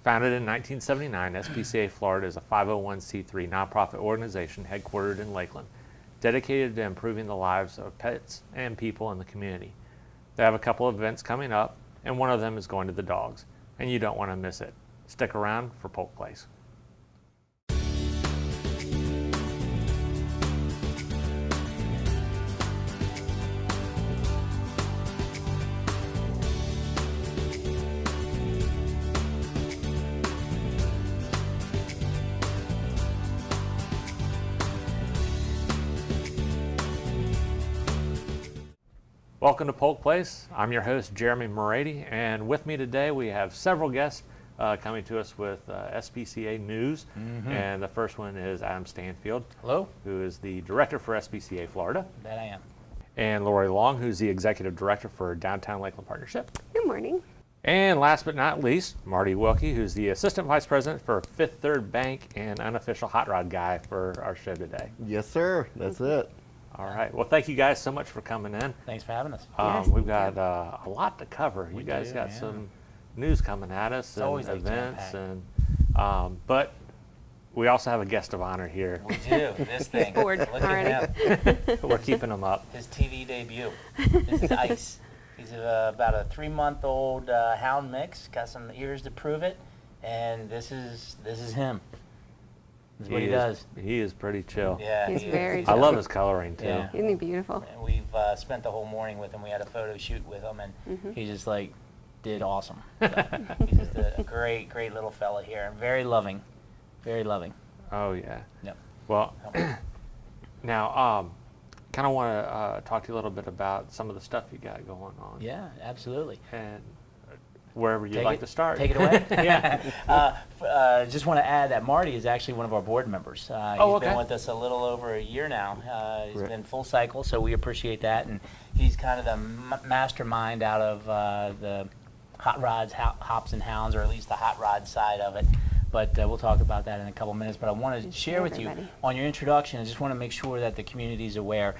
Founded in 1979, SPCA Florida is a 501c3 nonprofit organization headquartered in Lakeland, dedicated to improving the lives of pets and people in the community. They have a couple of events coming up, and one of them is going to the dogs, and you don't want to miss it. Stick around for Polk Place. Welcome to Polk Place. I'm your host, Jeremy Morady, and with me today we have several guests coming to us with SPCA news. And the first one is Adam Stanfield. Hello. Who is the director for SPCA Florida. That I am. And Lori Long, who's the executive director for Downtown Lakeland Partnership. Good morning. And last but not least, Marty Wilkie, who's the assistant vice president for Fifth Third Bank and unofficial hot rod guy for our show today. Yes, sir. That's it. All right. Well, thank you guys so much for coming in. Thanks for having us. Yes, We've got a lot to cover. You guys do, got yeah. some news coming at us and always like events, jam-packed. and but we also have a guest of honor here. We do. This thing. Bored Look already. at him. We're keeping him up. His TV debut. This is Ice. He's about a 3-month-old hound mix. Got some ears to prove it, and this is him. This is what he does. He is pretty chill. Yeah, He's he very is. I love his coloring too. Yeah. Isn't he beautiful? And we've spent the whole morning with him. We had a photo shoot with him, and he just did awesome. So, he's just a great little fella here, and very loving, very loving. Oh yeah. Yep. Well, now kind of want to talk to you a little bit about some of the stuff you got going on. Yeah, absolutely. And wherever you'd like to start. Take it away. Yeah. Just want to add that Marty is actually one of our board members. Oh, he's okay. been with us a little over a year now. He's Right. been full cycle, so we appreciate that. And he's kind of the mastermind out of the hot rods, hops and hounds, or at least the hot rod side of it. But we'll talk about that in a couple minutes. But I wanted to share with you everybody. on your introduction, I just want to make sure that the community is aware.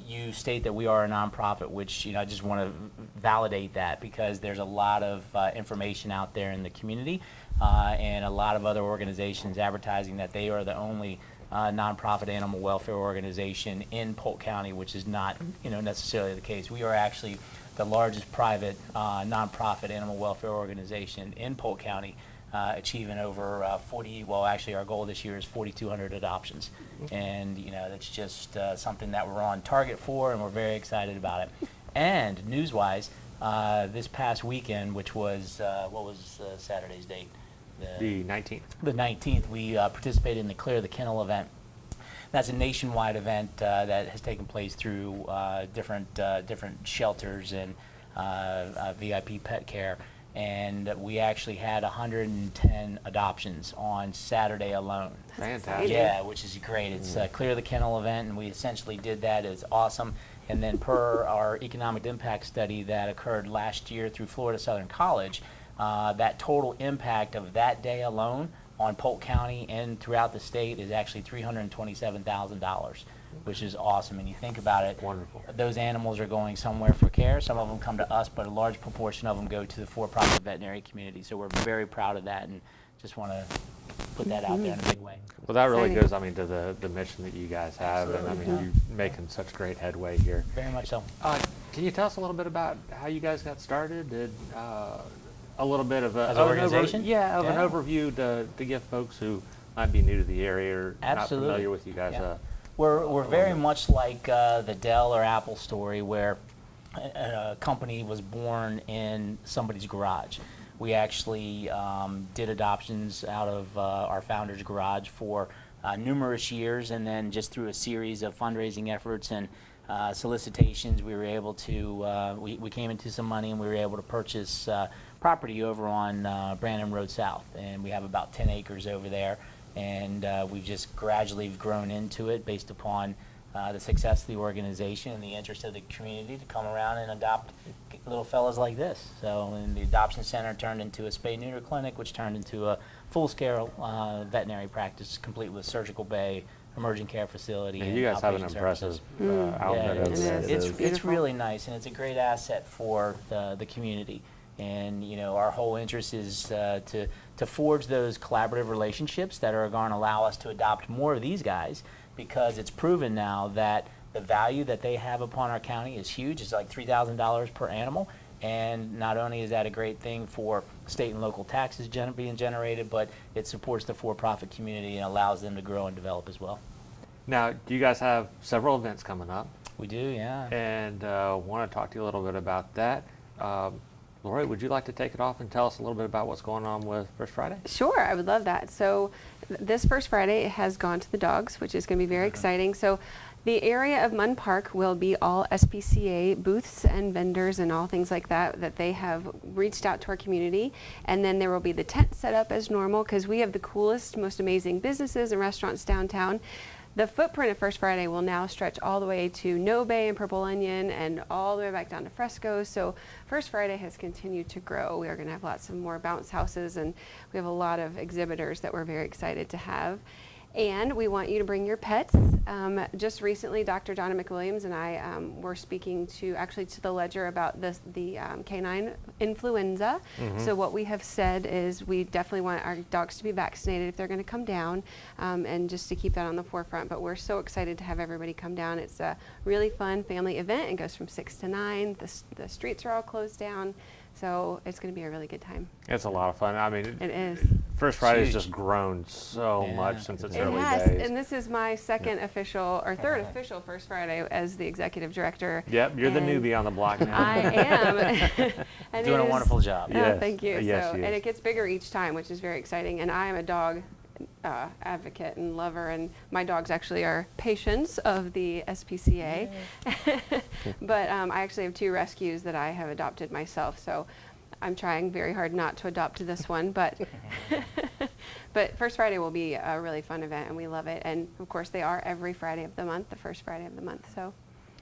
You state that we are a nonprofit, which I just want to validate that because there's a lot of information out there in the community and a lot of other organizations advertising that they are the only nonprofit animal welfare organization in Polk County, which is not necessarily the case. We are actually the largest private nonprofit animal welfare organization in Polk County. Achieving over 40, well actually our goal this year is 4,200 adoptions. And that's just something that we're on target for, and we're very excited about it. And news-wise, this past weekend, which was, what was Saturday's date? The 19th. The 19th, we participated in the Clear the Kennel event. That's a nationwide event that has taken place through different shelters and VIP pet care. And we actually had 110 adoptions on Saturday alone. Fantastic. Yeah, which is great. It's Clear the Kennel event, and we essentially did that. It's awesome. And then per our economic impact study that occurred last year through Florida Southern College, that total impact of that day alone on Polk County and throughout the state is actually $327,000. Which is awesome. And you think about it, Wonderful. Those animals are going somewhere for care. Some of them come to us, but a large proportion of them go to the for-profit veterinary community. So we're very proud of that and just want to put that out there in a big way. Well, that really Exciting. goes, to the mission that you guys have, and Absolutely. you're making such great headway here. Very much so. Can you tell us a little bit about how you guys got started? A little bit of As an organization? an Yeah. overview to give folks who might be new to the area or not Absolutely. familiar with you guys. Yeah. We're very much like the Dell or Apple story, where a company was born in somebody's garage. We actually did adoptions out of our founder's garage for numerous years, and then just through a series of fundraising efforts and solicitations, we were able to, we came into some money, and we were able to purchase property over on Brandon Road South, and we have about 10 acres over there. And we've just gradually grown into it based upon the success of the organization and the interest of the community to come around and adopt little fellas like this. So, and the adoption center turned into a spay-neuter clinic, which turned into a full-scale veterinary practice, complete with surgical bay, emergent care facility. And you guys have an outpatient impressive services. outfit Yeah, over there. It is. it's Beautiful. really nice, and it's a great asset for the community. And our whole interest is to forge those collaborative relationships that are going to allow us to adopt more of these guys, because it's proven now that the value that they have upon our county is huge. It's like $3,000 per animal. And not only is that a great thing for state and local taxes being generated, but it supports the for-profit community and allows them to grow and develop as well. Now, you guys have several events coming up, We do, yeah. and want to talk to you a little bit about that. Lori, would you like to take it off and tell us a little bit about what's going on with First Friday? Sure, I would love that. So this First Friday has gone to the dogs, which is going to be very exciting. So the area of Munn Park will be all SPCA booths and vendors and all things like that they have reached out to our community. And then there will be the tent set up as normal, because we have the coolest, most amazing businesses and restaurants downtown. The footprint of First Friday will now stretch all the way to No Bay and Purple Onion and all the way back down to Fresco. So First Friday has continued to grow. We are going to have lots of more bounce houses, and we have a lot of exhibitors that we're very excited to have. And we want you to bring your pets. Just recently, Dr. Donna McWilliams and I were speaking to the Ledger about the canine influenza. So what we have said is we definitely want our dogs to be vaccinated if they're going to come down, and just to keep that on the forefront. But we're so excited to have everybody come down. It's a really fun family event. It goes from 6 to 9. The streets are all closed down. So it's going to be a really good time. It's a lot of fun. I mean, It is. First Friday's Huge. just grown so Yeah. much since its It early has, days. and this is my second official, or third official First Friday as the executive director. Yep, you're the And newbie on the block now. I am. And Doing it a is- wonderful job. Oh, Yes. thank you. Yes, So, she and is. it gets bigger each time, which is very exciting. And I am a dog advocate and lover, and my dogs actually are patients of the SPCA. But I actually have 2 rescues that I have adopted myself. So I'm trying very hard not to adopt this one, but but First Friday will be a really fun event, and we love it. And of course, they are every Friday of the month, the first Friday of the month. So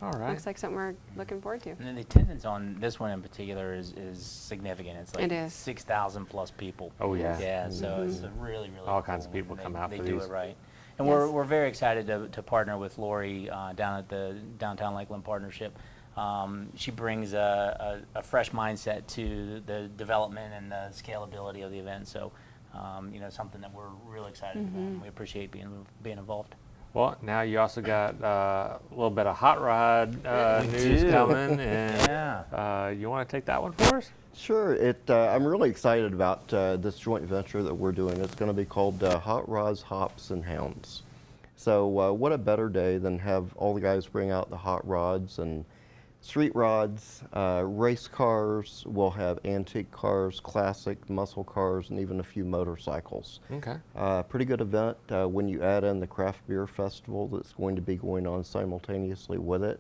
All right. looks like something we're looking forward to. And then the attendance on this one in particular is significant. It's like It is. 6,000 plus people. Oh, yeah. Yeah, so it's a really, really All kinds of cool, people and come they- out they for do these. it right. And Yes. we're very excited to partner with Lori down at the Downtown Lakeland Partnership. She brings a fresh mindset to the development and the scalability of the event. So, something that we're really excited about. And we appreciate being involved. Well, now you also got a little bit of hot rod We news do. coming, and Yeah. you want to take that one for us? Sure. I'm really excited about this joint venture that we're doing. It's going to be called Hot Rods, Hops, and Hounds. So what a better day than have all the guys bring out the hot rods and street rods, race cars. We'll have antique cars, classic muscle cars, and even a few motorcycles. Okay. Pretty good event when you add in the craft beer festival that's going to be going on simultaneously with it.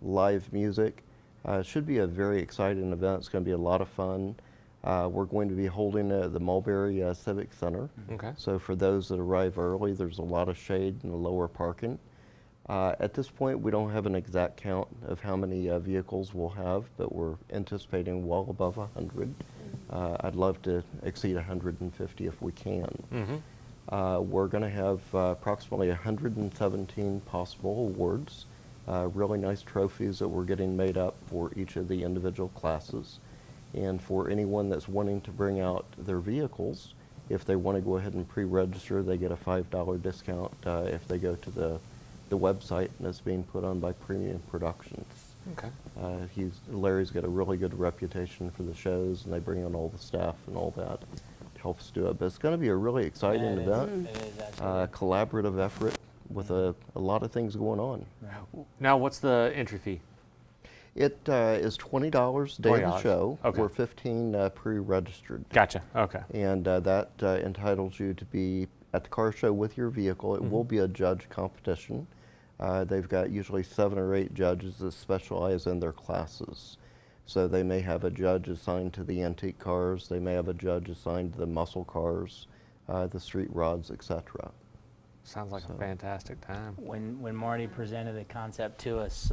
Live music. It should be a very exciting event. It's going to be a lot of fun. We're going to be holding it at the Mulberry Civic Center. Okay. So for those that arrive early, there's a lot of shade and lower parking. At this point, we don't have an exact count of how many vehicles we'll have, but we're anticipating well above 100. I'd love to exceed 150 if we can. We're going to have approximately 117 possible awards. Really nice trophies that we're getting made up for each of the individual classes. And for anyone that's wanting to bring out their vehicles, if they want to go ahead and pre-register, they get a $5 discount if they go to the website, and it's being put on by Premium Productions. Okay. Larry's got a really good reputation for the shows, and they bring in all the staff and all that to help us do it. But it's going to be a really exciting Yeah, it is. event, It is absolutely. collaborative effort with a lot of things going on. Now, what's the entry fee? It is $20 day of the $20. show. Okay. We're 15 pre-registered. Gotcha. Okay. And that entitles you to be at the car show with your vehicle. It will be a judge competition. They've got usually 7 or 8 judges that specialize in their classes. So they may have a judge assigned to the antique cars, they may have a judge assigned to the muscle cars, the street rods, etc. Sounds like a fantastic time. When Marty presented the concept to us,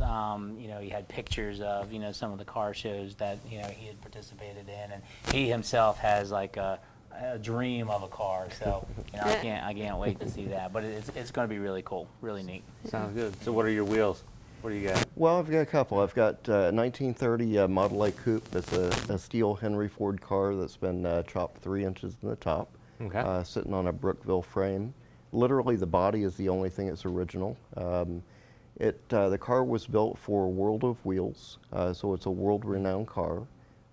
he had pictures of some of the car shows that he had participated in, and he himself has like a dream of a car. So I can't wait to see that. But it's going to be really cool, really neat. Sounds good. So what are your wheels? What do you got? Well, I've got a couple. I've got a 1930 Model A Coupe. It's a steel Henry Ford car that's been chopped 3 inches in the top, Okay. sitting on a Brookville frame. Literally, the body is the only thing that's original. The car was built for World of Wheels, so it's a world-renowned car.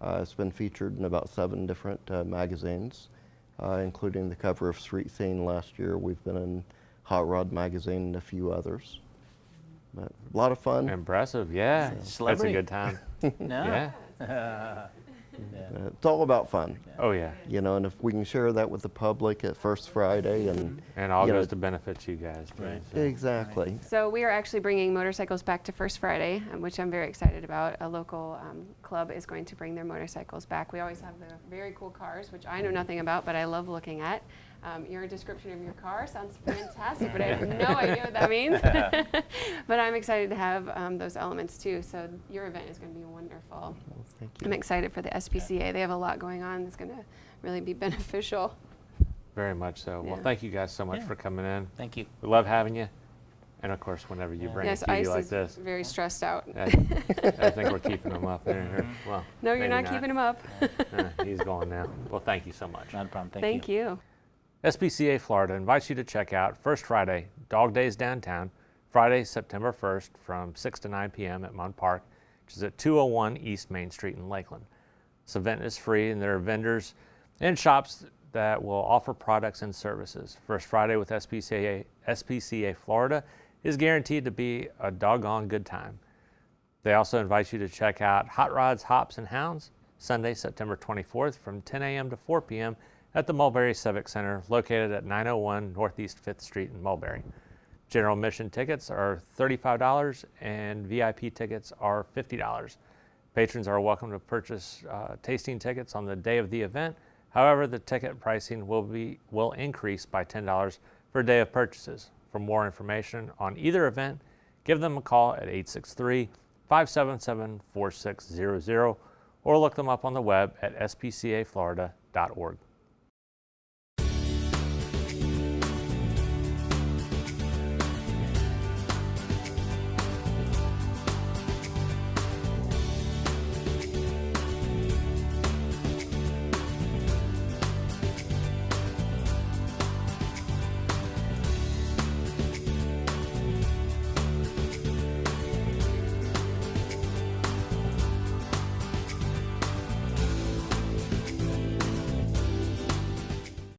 It's been featured in about 7 different magazines, including the cover of Street Scene last year. We've been in Hotrod magazine and a few others. But a lot of fun. Impressive, yeah. That's a Celebrity. good time. No. Yeah. It's all about fun, Oh, yeah. you know, and if we can share that with the public at First Friday and And all you know, goes to benefit you guys, too. Right. so. exactly. So we are actually bringing motorcycles back to First Friday, which I'm very excited about. A local club is going to bring their motorcycles back. We always have the very cool cars, which I know nothing about, but I love looking at. Your description of your car sounds fantastic, but I have no idea what that means. But I'm excited to have those elements too. So your event is going to be wonderful. Well, thank I'm you. excited for the SPCA. They have a lot going on that's going to really be beneficial. Very much so. Well, Yeah. thank you guys so much Yeah. for coming in. Thank you. We love having you. And of course, whenever you Yeah. bring Yes, a TV Ice like is this, very stressed out. I think we're keeping him up there. Well, No, you're maybe not keeping him up. He's going now. Well, thank you so much. Not a problem. Thank you. SPCA Florida invites you to check out First Friday, Dog Days Downtown, Friday, September 1st from 6 to 9 p.m. at Munn Park, which is at 201 East Main Street in Lakeland. This event is free, and there are vendors and shops that will offer products and services. First Friday with SPCA Florida is guaranteed to be a doggone good time. They also invite you to check out Hot Rods, Hops, and Hounds, Sunday, September 24th from 10 a.m. to 4 p.m. at the Mulberry Civic Center, located at 901 Northeast 5th Street in Mulberry. General admission tickets are $35 and VIP tickets are $50. Patrons are welcome to purchase tasting tickets on the day of the event. However, the ticket pricing will increase by $10 for a day of purchases. For more information on either event, give them a call at 863-577-4600 or look them up on the web at spcaflorida.org.